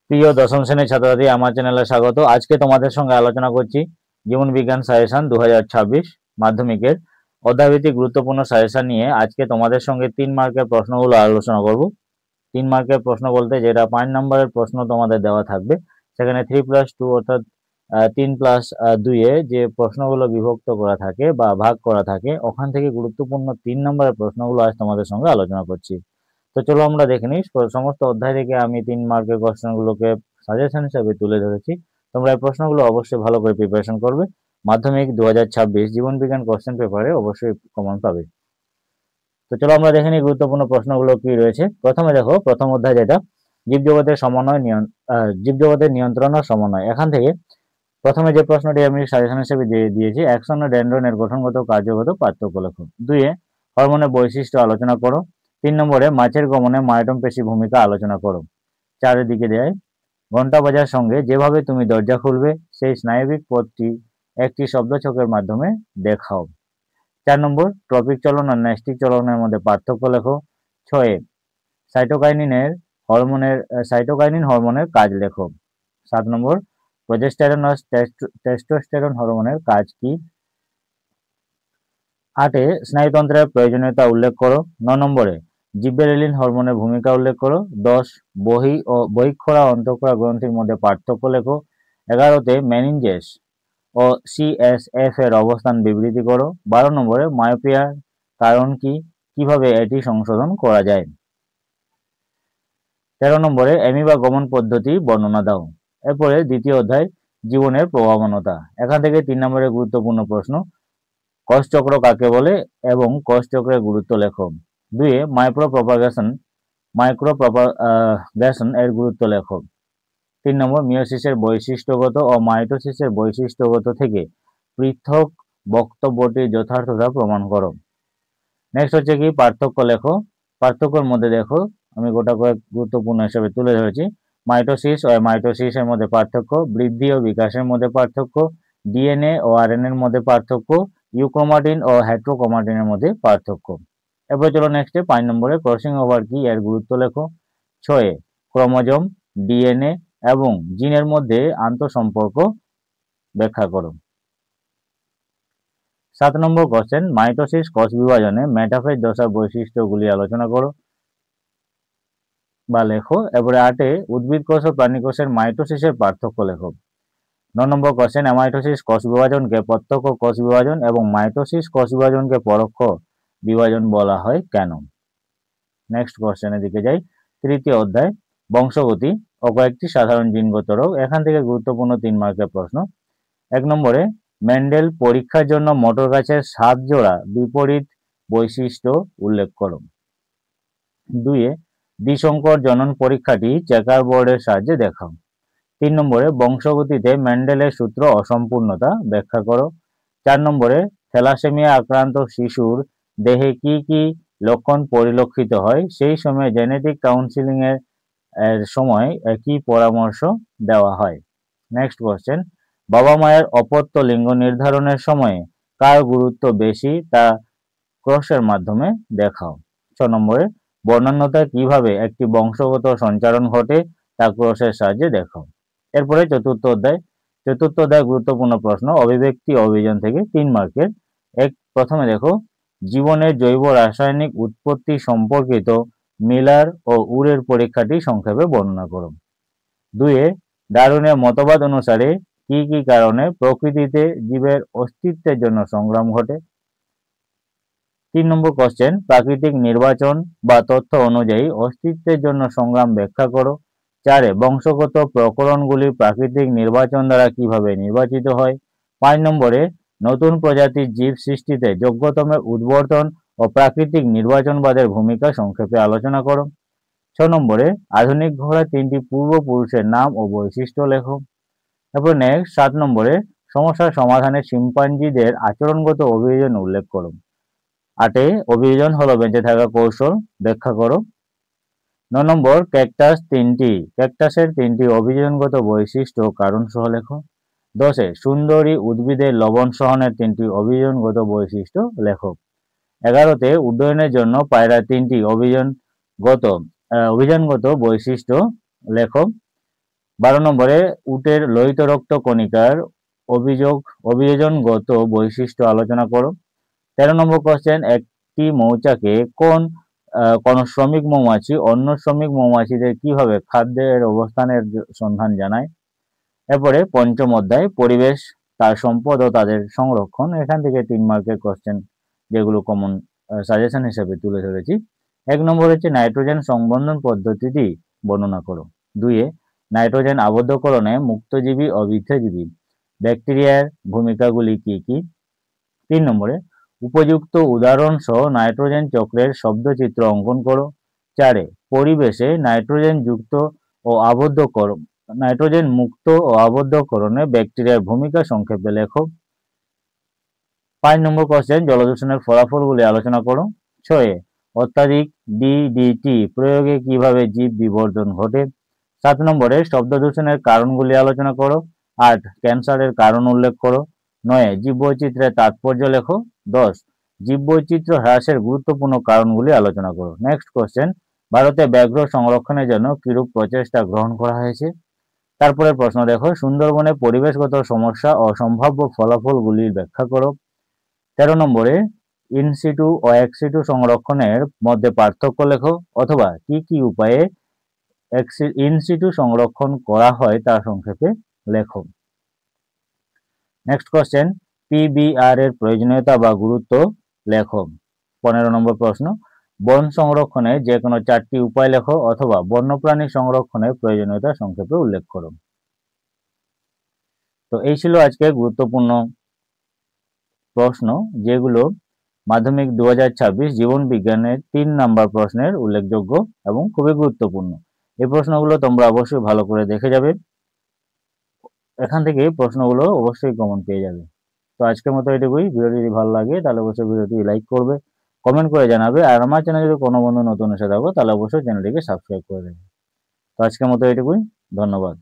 প্রিয় দশম শ্রেণীর ছাত্রছাত্রী, আমার চ্যানেলে স্বাগত। আজকে তোমাদের সঙ্গে আলোচনা করছি জীবন বিজ্ঞান সাজেশন 2026 মাধ্যমিকের অধ্যায়ভিত্তিক গুরুত্বপূর্ণ সাজেশন নিয়ে। আজকে তোমাদের সঙ্গে 3 মার্কের প্রশ্নগুলো আলোচনা করব। 3 মার্কের প্রশ্ন বলতে যেটা 5 নম্বরের প্রশ্ন তোমাদের দেওয়া থাকবে, সেখানে 3+2 অর্থাৎ 3+2 এ যে প্রশ্নগুলো বিভক্ত করা থাকে বা ভাগ করা থাকে, ওখান থেকে গুরুত্বপূর্ণ 3 নম্বরের প্রশ্নগুলো আজ তোমাদের সঙ্গে আলোচনা করছি। তো চলো আমরা দেখে নিই। সমস্ত অধ্যায় থেকে আমি 3 মার্কের কোশ্চেনগুলোকে সাজেশন হিসেবে তুলে ধরেছি। তোমরা এই প্রশ্নগুলো অবশ্যই ভালো করে প্রিপারেশন করবে। মাধ্যমিক 2026 জীবন বিজ্ঞান কোশ্চেন পেপারে অবশ্যই কমন পাবে। তো চলো আমরা দেখে নিই গুরুত্বপূর্ণ প্রশ্নগুলো কি রয়েছে। প্রথমে দেখো, প্রথম অধ্যায় যেটা জীবজগতের জীবজগতের নিয়ন্ত্রণ ও সমন্বয়। এখান থেকে প্রথমে যে প্রশ্নটি আমি সাজেশন হিসেবে দিয়েছি, একশন ও ডেনড্রনের গঠনগত কার্যগত পার্থক্য লেখো। 2 হরমোনের বৈশিষ্ট্য আলোচনা করো। 3 নম্বরে মাছের গমনে মায়োটম পেশি ভূমিকা আলোচনা করো। 4 দিকে দেয় ঘন্টা বাজার সঙ্গে যেভাবে তুমি দরজা খুলবে সেই স্নায়বিক পথটি একটি শব্দছকের মাধ্যমে দেখাও। 4 নম্বর ট্রপিক চলন আর ন্যাস্টিক চলনের মধ্যে পার্থক্য লেখো। 6 সাইটোকাইনিন হরমোনের কাজ লেখো। 7 নম্বর প্রজেস্টেরন আর টেস্টোস্টেরন হরমোনের কাজ কি। 8 স্নায়ুতন্ত্রের প্রয়োজনীয়তা উল্লেখ করো। 9 নম্বরে জিব্বেরেলিন হরমোনের ভূমিকা উল্লেখ করো। 10 বহিঃক্ষরা অন্তঃক্ষরা গ্রন্থির মধ্যে পার্থক্য লেখো। 11 মেনিনজেস ও সিএসএফ এর অবস্থান বিবৃতি করো। 12 নম্বরে মায়োপিয়ার কারণ কি, কিভাবে এটি সংশোধন করা যায়। 13 নম্বরে অ্যামিবা গমন পদ্ধতি বর্ণনা দাও। এরপরে দ্বিতীয় অধ্যায় জীবনের প্রভাবনতা। এখান থেকে 3 নম্বরের গুরুত্বপূর্ণ প্রশ্ন, কোষ চক্র কাকে বলে এবং কোষ চক্রের গুরুত্ব লেখো। 2 মাইক্রোপ্রপাগেশন এর গুরুত্ব লেখো। 3 নম্বর মিয়োসিসের বৈশিষ্ট্যগত ও মাইটোসিসের বৈশিষ্ট্যগত থেকে পৃথক বক্তব্যটির যথার্থতা প্রমাণ করো। নেক্সট হচ্ছে কি পার্থক্য লেখো। পার্থক্যের মধ্যে দেখো, আমি গোটা কয়েক গুরুত্বপূর্ণ হিসেবে তুলে ধরেছি। মাইটোসিস ও মাইটোসিসের মধ্যে পার্থক্য, বৃদ্ধি ও বিকাশের মধ্যে পার্থক্য, ডিএনএ ও আরএনএ এর মধ্যে পার্থক্য, ইউক্রোমাটিন ও হেটেরোক্রোমাটিনের মধ্যে পার্থক্য। এরপর চলো নেক্সটে 5 নম্বরে ক্রসিং ওভার কি, এর গুরুত্ব লেখো। 6 ক্রোমোজোম, ডিএনএ এবং জিনের মধ্যে আন্তঃসম্পর্ক ব্যাখ্যা করো। 7 নম্বর কোশ্চেন, মাইটোসিস কোষ বিভাজনে মেটাফেজ দশার বৈশিষ্ট্যগুলি আলোচনা করো বা লেখো। এরপরে 8 উদ্ভিদ কোষ ও প্রাণী কোষের মাইটোসিসের পার্থক্য লেখো। 9 নম্বর কোশ্চেন, অ্যামাইটোসিস কোষ বিভাজনকে প্রত্যক্ষ কোষ বিভাজন এবং মাইটোসিস কোষ বিভাজনকে পরোক্ষ বিভাজন বলা হয় কেন। নেক্সট কোশ্চেনের দিকে যাই। তৃতীয় অধ্যায় বংশগতি ও কয়েকটি সাধারণ জিনগত রোগ। এখান থেকে গুরুত্বপূর্ণ 3 মার্কের প্রশ্ন। 1 নম্বরে মেন্ডেল পরীক্ষার জন্য মোটর গাছের 7 জোড়া বিপরীত বৈশিষ্ট্য উল্লেখ করো। 2 দ্বিসংকর জনন পরীক্ষাটি চেকার বোর্ডের সাহায্যে দেখাও। 3 নম্বরে বংশগতিতে মেন্ডেলের সূত্র অসম্পূর্ণতা ব্যাখ্যা করো। 4 নম্বরে থ্যালাসেমিয়া আক্রান্ত শিশুর দেহে কি কি লক্ষণ পরিলক্ষিত হয়, সেই সময় জেনেটিক কাউন্সিলিং এর সময় কি পরামর্শ দেওয়া হয়। নেক্সট কোশ্চেন, বাবা মায়ের অপত্য লিঙ্গ নির্ধারণের সময়ে কার গুরুত্ব বেশি তা ক্রসের মাধ্যমে দেখাও। 6 নম্বরে বর্ণান্যতায় কিভাবে একটি বংশগত সঞ্চারণ ঘটে তা ক্রসের সাহায্যে দেখাও। এরপরে চতুর্থ অধ্যায় গুরুত্বপূর্ণ প্রশ্ন, অভিব্যক্তি অভিযান থেকে 3 মার্কের। প্রথমে দেখো, জীবনের জৈব রাসায়নিক উৎপত্তি সম্পর্কিত মিলার ও উরের পরীক্ষাটি সংক্ষেপে বর্ণনা করো। 2 ডারউইনের মতবাদ অনুসারে কি কি কারণে প্রকৃতিতে জীবের অস্তিত্বের জন্য সংগ্রাম ঘটে। 3 নম্বর কোশ্চেন, প্রাকৃতিক নির্বাচন বা তথ্য অনুযায়ী অস্তিত্বের জন্য সংগ্রাম ব্যাখ্যা করো। 4 বংশগত প্রকরণগুলি প্রাকৃতিক নির্বাচন দ্বারা কিভাবে নির্বাচিত হয়। 5 নম্বরে নতুন প্রজাতির জীব সৃষ্টিতে যোগ্যতমের উদ্বর্তন ও প্রাকৃতিক নির্বাচনবাদের ভূমিকা সংক্ষেপে আলোচনা করো। 6 নম্বরে আধুনিক ঘোড়া 3টি পূর্বপুরুষের নাম ও বৈশিষ্ট্য লেখো। তারপর নেক্সট 7 নম্বরে সমস্যার সমাধানে শিম্পাঞ্জিদের আচরণগত অভিযোজন উল্লেখ করো। 8 অভিযোজন হলো বেঁচে থাকা কৌশল ব্যাখ্যা করো। 9 নম্বর ক্যাকটাসের 3টি অভিযোজনগত বৈশিষ্ট্য কারণ সহ লেখো। 10 সুন্দরী উদ্ভিদের লবণ সহনের 3টি অভিযোজনগত বৈশিষ্ট্য লেখো। 11 উড্ডয়নের জন্য পায়রার 3টি অভিযানগত বৈশিষ্ট্য লেখো। 12 নম্বরে উটের লোহিত রক্ত কণিকার অভিযোজনগত বৈশিষ্ট্য আলোচনা করো। 13 নম্বর কোশ্চেন, একটি মৌচাকে কোন শ্রমিক মৌমাছি অন্য শ্রমিক মৌমাছিদের কিভাবে খাদ্যের অবস্থানের সন্ধান জানায়। এরপরে পঞ্চম অধ্যায় পরিবেশ, তার সম্পদ ও তাদের সংরক্ষণ। এখান থেকে 3 মার্কের কোশ্চেন যেগুলো কমন সাজেশন হিসেবে তুলে ধরেছি। 1 নম্বর হচ্ছে নাইট্রোজেন সংবন্ধন পদ্ধতিটি বর্ণনা করো। 2 নাইট্রোজেন আবদ্ধকরণে মুক্তজীবী ও বৃদ্ধজীবী ব্যাকটেরিয়ার ভূমিকাগুলি কি কি। 3 নম্বরে উপযুক্ত উদাহরণ সহ নাইট্রোজেন চক্রের শব্দচিত্র অঙ্কন করো। 4 পরিবেশে নাইট্রোজেন মুক্ত ও আবদ্ধকরণে ব্যাকটেরিয়ার ভূমিকা সংক্ষেপে লেখো। 5 নম্বর কোশ্চেন, জলদূষণের ফলাফলগুলি আলোচনা করো। 6 অত্যাধিক ডিডিটি প্রয়োগে কিভাবে জীব বিবর্ধন ঘটে। 7 নম্বরে শব্দ দূষণের কারণগুলি আলোচনা করো। 8 ক্যান্সারের কারণ উল্লেখ করো। 9 জীববৈচিত্র্যের তাৎপর্য লেখো। 10 জীববৈচিত্র্য হ্রাসের গুরুত্বপূর্ণ কারণগুলি আলোচনা করো। নেক্সট কোশ্চেন, ভারতে ব্যাঘ্র সংরক্ষণের জন্য কিরূপ প্রচেষ্টা গ্রহণ করা হয়েছে। তারপরে প্রশ্ন দেখো, সুন্দরবনে পরিবেশগত সমস্যা ও সম্ভাব্য ফলাফলগুলির ব্যাখ্যা করো। 13 নম্বরে ইনসিটু ও এক্সিটু সংরক্ষণের মধ্যে পার্থক্য লেখো, অথবা কি কি উপায়ে ইনসিটু সংরক্ষণ করা হয় তা সংক্ষেপে লেখো। নেক্সট কোশ্চেন, পিবিআর এর প্রয়োজনীয়তা বা গুরুত্ব লেখো। 15 নম্বর প্রশ্ন, বন সংরক্ষণে যে কোনো 4টি উপায় লেখো, অথবা বন্যপ্রাণী সংরক্ষণের প্রয়োজনীয়তা সংক্ষেপে উল্লেখ করো। তো এই ছিল আজকে গুরুত্বপূর্ণ প্রশ্ন, যেগুলো মাধ্যমিক 2026 জীবন বিজ্ঞানের 3 নাম্বার প্রশ্নের উল্লেখযোগ্য এবং খুবই গুরুত্বপূর্ণ। এই প্রশ্নগুলো তোমরা অবশ্যই ভালো করে দেখে যাবে, এখান থেকে প্রশ্নগুলো অবশ্যই কমন পেয়ে যাবে। তো আজকের মতো এটুকুই। ভিডিওটি যদি ভালো লাগে তাহলে অবশ্যই ভিডিওটি লাইক করবে, কমেন্ট করে জানাবে, আর আমার চ্যানেলে যদি কোনো বন্ধু নতুন এসে থাকো তাহলে অবশ্যই চ্যানেলটিকে সাবস্ক্রাইব করে দেবে। তো আজকের মতো এটুকুই, ধন্যবাদ।